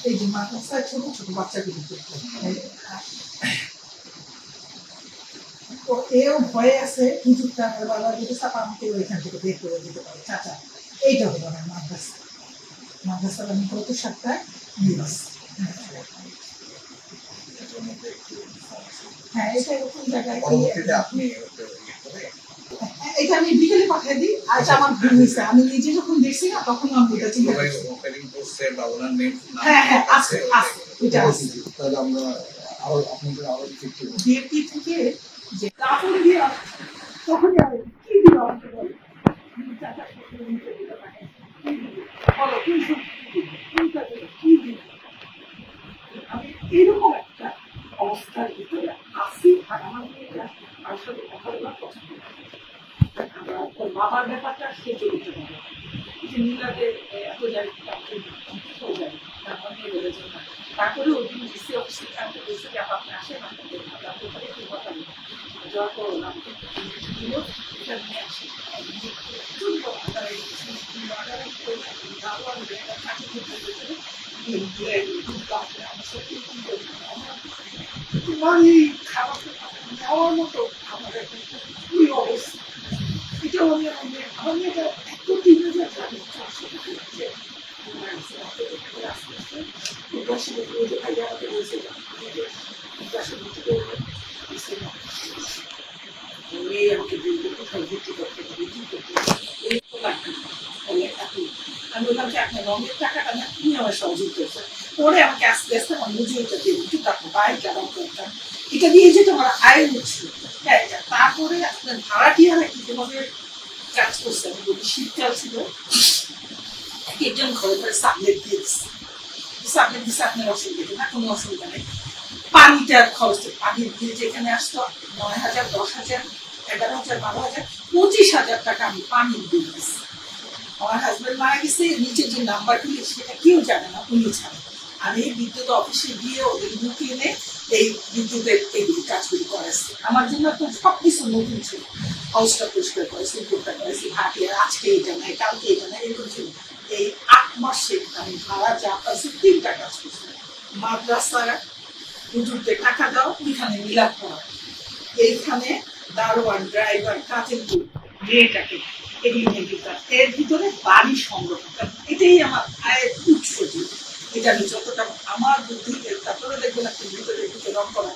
এই যে মাদ্রাসায় ছোট ছোট বাচ্চাগুলো তো এও ভয়ে আছে হুজুরটা বাবা যদি চাপা আমাকে ওইখান থেকে বের করে দিতে পারে চাচা এইটা হলো আমার মাদ্রাসা মাদ্রাসার আমি কত 7টায় দিবস হ্যাঁ এটা এরকম জায়গায় আপনি এটা আমি বিকেলে পাঠিয়ে দিই আর আমার ভুল হয়েছে আমি নিজে যখন দেখছি না তখন আমি এটা চিন্তা করছি হ্যাঁ হ্যাঁ আছে আছে এটা আছে তাহলে আমরা আরো আপনাদের আরো চেক করব বিএপি থেকে যে কাপড় দিয়ে তখনই আমি কি দিব আমাকে বল টাকা নিতে দিতে পারে বলো কি দিব আমি এরকম একটা অবস্থার ভিতরে আসি আর আমার আসলে কথা বলা পছন্দ ওর বাবার ব্যাপারটা সে চলতে পারে যে নীলাকে এত জায়গায় তারপরে ওই দিন ডিসি অফিসে আমাকে বলছে যে আপনি আসেন আপনাদের আপনার একটু কথা বলুন যাওয়ার পর আমাকে দিল এটা নিয়ে আসি তোমার এই খাবার নেওয়ার মতো আমাদের খুবই অবস্থা এটা আমার মেয়েটা এত 3,000 টাকা আমাকে বলতে কোথায় ভর্তি করতে হবে কি করতে আমি বললাম যে আপনার রঙের টাকাটা না তুমি আমার সহযোগ করছেন পরে আমাকে আস্তে আস্তে আমার মজুরিটা দিয়ে দিচ্ছি তারপর বাইক কেমন করতাম এটা দিয়ে যেটা আমার আয় হচ্ছিল তারপরে আপনার ভাড়াটিয়ারা কিভাবে কাজ করছে আমি বলি শীতকাল ছিল একজন ঘরে ঘরে সাবলেট দিয়েছে সাবলেট দিচ্ছে আপনার অসুবিধা না কোনো অসুবিধা নেই পানিটার খরচ পানির বিল যেখানে আসতো 9,000 10,000 11,000 12,000 25,000 টাকা আমি পানির বিল দিচ্ছি আমার হাজব্যান্ড মারা গেছে নিচে যে নাম্বারগুলি সেটা কেউ জানে না উনি ছাড়েন আমি বিদ্যুৎ অফিসে গিয়ে ওদের বুকে এনে এই বিদ্যুতের এইগুলি কাজগুলি করেছি আমার জন্য তো সবকিছু নতুন ছিল হাউসটা পরিষ্কার করেছি পুকুরটা করেছি হাঁটি আজকে এটা নাই কালকে এটা নাই এরকম ছিল এই 8 মাসে আমি ভাড়া যা পাইছি 3টা কাজ করছি মাদ্রাসার হুজুরদের টাকা দাও ওইখানে মিলাদ করা এইখানে দারোয়ান ড্রাইভার কাজের মেয়েটাকে এগুলি নিয়ে দিতাম এর ভিতরে বাড়ি সংগ্রহ এটাই আমার আয়ের উৎস এটা আমি যতটা আমার বুদ্ধি তারপরে দেখবেন আপনি ভিতরে রং করা